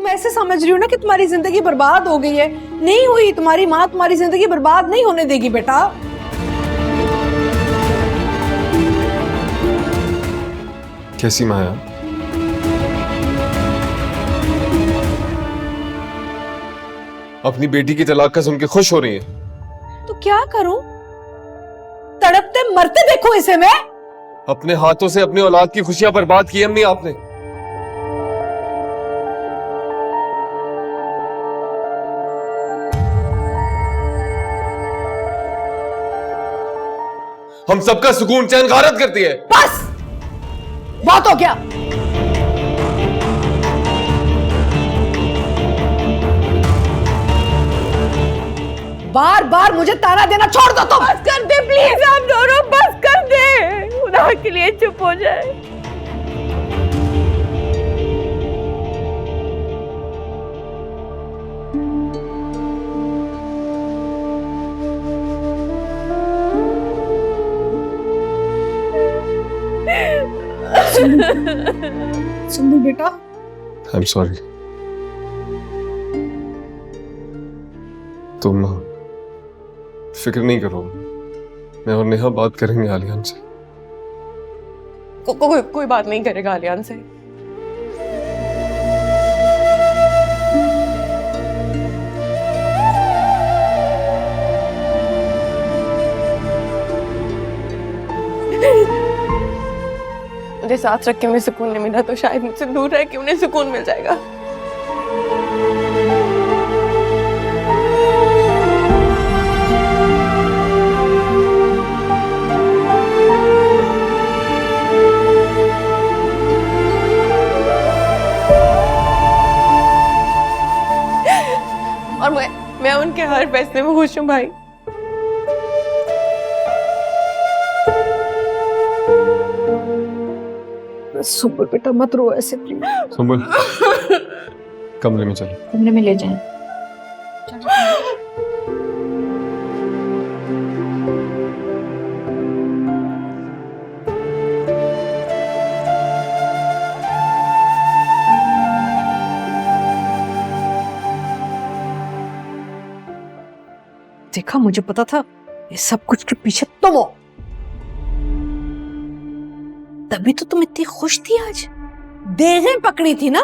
तुम ऐसे समझ रही हो ना कि तुम्हारी जिंदगी बर्बाद हो गई है। नहीं हुई, तुम्हारी माँ तुम्हारी जिंदगी बर्बाद नहीं होने देगी बेटा। कैसी माँ है? अपनी बेटी की तलाक का सुन के खुश हो रही है। तो क्या करूं? तड़पते मरते देखो इसे मैं। अपने हाथों से अपनी औलाद की खुशियां बर्बाद की अम्मी आपने। हम सबका सुकून चैन गारत करती है। बस बहुत हो गया। बार बार मुझे ताना देना छोड़ दो तुम। बस कर दे प्लीज, आप दोनों बस कर दे, खुदा के लिए चुप हो जाए। सुंदर बेटा, आई एम सॉरी। तुम फिक्र नहीं करो, मैं और नेहा बात करेंगे आलियान से। कोई बात नहीं करेगा आलियान से। मुझे साथ रख के उन्हें सुकून नहीं मिला तो शायद मुझसे दूर रह के उन्हें सुकून मिल जाएगा। और मैं उनके हर फैसले में खुश हूँ भाई। सुंबुल बेटा मत रो ऐसे प्लीज। सुंबुल कमरे में चलो। कमरे में ले जाएं। देखा, मुझे पता था ये सब कुछ के पीछे तुम हो। तभी तो तुम इतनी खुश थी आज। देखें पकड़ी थी ना,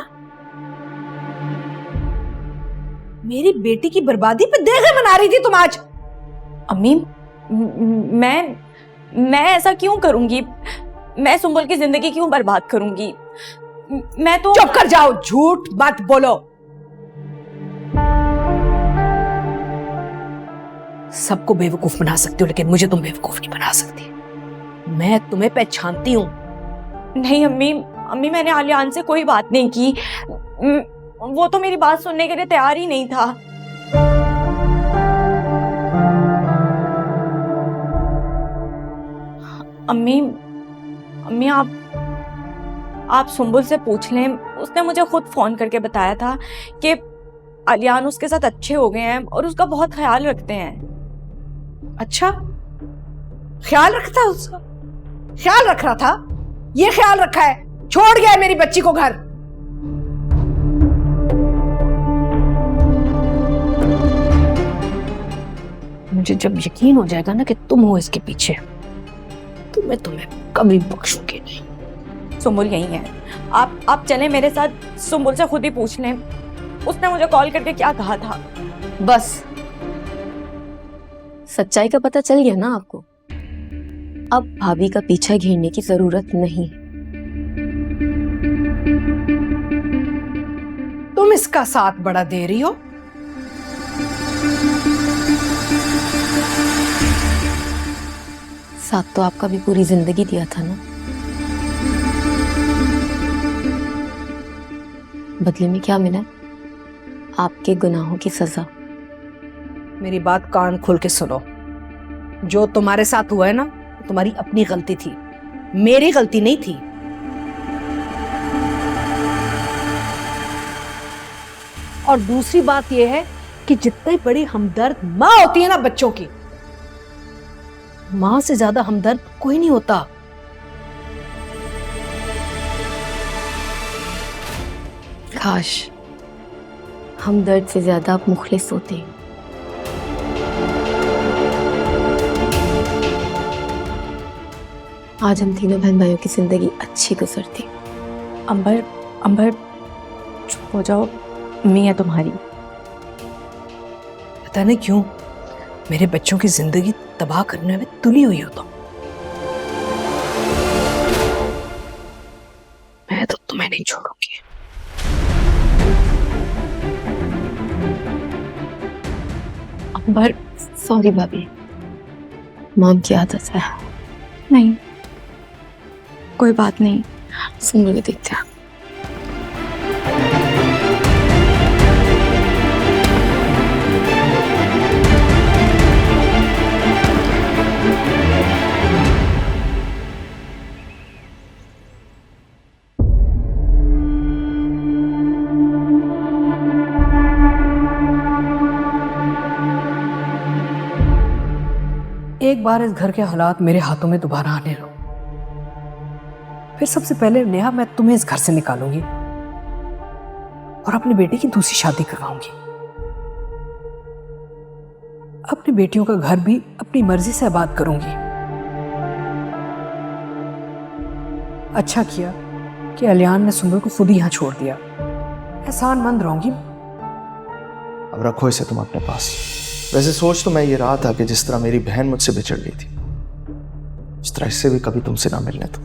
मेरी बेटी की बर्बादी पे देखें मना रही थी तुम आज। अम्मी, मैं ऐसा क्यों करूंगी? मैं सुंबुल की जिंदगी क्यों बर्बाद करूंगी? मैं तो चुप कर जाओ, झूठ मत बोलो। सबको बेवकूफ बना सकती हो लेकिन मुझे तुम बेवकूफ नहीं बना सकती। मैं तुम्हें पहचानती हूं। नहीं अम्मी, मैंने आलियान से कोई बात नहीं की। वो तो मेरी बात सुनने के लिए तैयार ही नहीं था। अम्मी आप सुंबुल से पूछ लें। उसने मुझे खुद फोन करके बताया था कि आलियान उसके साथ अच्छे हो गए हैं और उसका बहुत ख्याल रखते हैं। अच्छा, ख्याल रखता है उसका? ख्याल रख रहा था? ये ख्याल रखा है छोड़ गया है मेरी बच्ची को घर। मुझे जब यकीन हो जाएगा ना कि तुम हो इसके पीछे, तो मैं तुम्हें कभी बख्शूंगी नहीं। सुंबुल यही है। आप चलें मेरे साथ, सुंबुल से खुद ही पूछ लें। उसने मुझे कॉल करके क्या कहा था। बस सच्चाई का पता चल गया ना आपको। अब भाभी का पीछा घेरने की जरूरत नहीं। तुम इसका साथ बड़ा दे रही हो। साथ तो आपका भी पूरी जिंदगी दिया था ना। बदले में क्या मिला? आपके गुनाहों की सजा। मेरी बात कान खोल के सुनो। जो तुम्हारे साथ हुआ है ना, तुम्हारी अपनी गलती थी, मेरी गलती नहीं थी। और दूसरी बात यह है कि जितनी बड़ी हमदर्द माँ होती है ना बच्चों की, माँ से ज्यादा हमदर्द कोई नहीं होता। काश हम दर्द से ज्यादा आप मुखलिस होते हैं। आज हम तीनों बहन भाइयों की जिंदगी अच्छी गुजरती। अंबर अंबर चुप हो जाओ, अम्मी है तुम्हारी। पता नहीं क्यों मेरे बच्चों की जिंदगी तबाह करने में तुली हुई हो तुम। मैं तो तुम्हें नहीं छोड़ूंगी। अंबर सॉरी भाभी, मॉम की आदत है। नहीं, कोई बात नहीं। सुन लो देखते हैं। एक बार इस घर के हालात मेरे हाथों में दोबारा आने दो, फिर सबसे पहले नेहा मैं तुम्हें इस घर से निकालूंगी और अपने बेटे की दूसरी शादी करवाऊंगी। अपनी बेटियों का घर भी अपनी मर्जी से आबाद करूंगी। अच्छा किया कि अलियान ने सुंदर को खुद ही यहां छोड़ दिया। एहसानमंद रहूंगी। अब रखो इसे तुम अपने पास। वैसे सोच तो मैं ये रहा था कि जिस तरह मेरी बहन मुझसे बिछड़ गई थी, इस तरह इससे भी कभी तुमसे ना मिलने दो।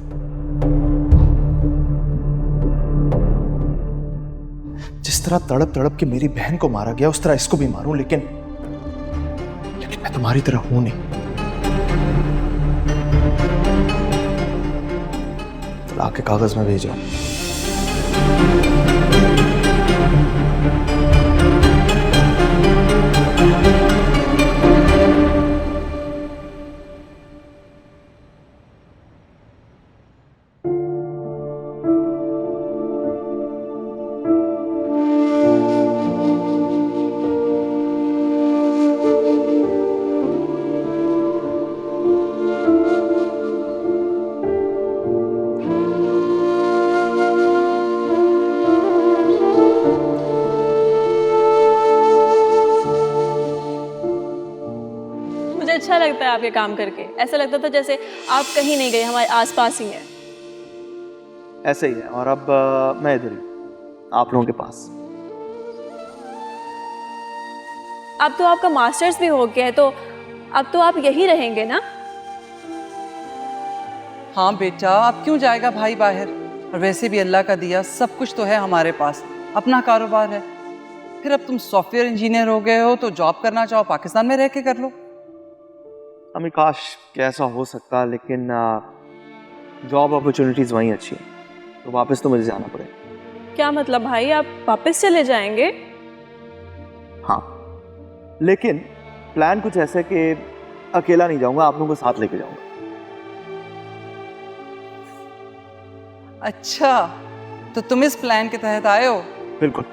जिस तरह तड़प तड़प के मेरी बहन को मारा गया, उस तरह इसको भी मारूं, लेकिन मैं तुम्हारी तरह हूं नहीं। तलाक के कागज में भेजो। मुझे अच्छा लगता है आपके काम करके। ऐसा लगता था जैसे आप कहीं नहीं गए, हमारे आसपास ही हैं। ऐसे ही है। और अब मैं इधर ही, आप लोगों के पास। अब तो आपका मास्टर्स भी हो गया है, तो अब तो आप यही रहेंगे ना? हाँ बेटा, अब क्यों जाएगा भाई बाहर? और वैसे भी अल्लाह का दिया सब कुछ तो है हमारे पास, अपना कारोबार है। फिर अब तुम सॉफ्टवेयर इंजीनियर हो गए हो तो जॉब करना चाहो पाकिस्तान में रह के कर लो। अम्मी काश कैसा हो सकता, लेकिन जॉब अपॉर्चुनिटीज वहीं अच्छी है, तो वापस तो मुझे जाना पड़ेगा। क्या मतलब भाई, आप वापस चले जाएंगे? हाँ, लेकिन प्लान कुछ ऐसा कि अकेला नहीं जाऊंगा, आप लोगों को साथ लेके जाऊंगा। अच्छा, तो तुम इस प्लान के तहत आए हो? बिल्कुल,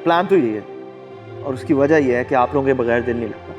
प्लान तो यही है, और उसकी वजह यह है कि आप लोगों के बगैर दिल नहीं लगता।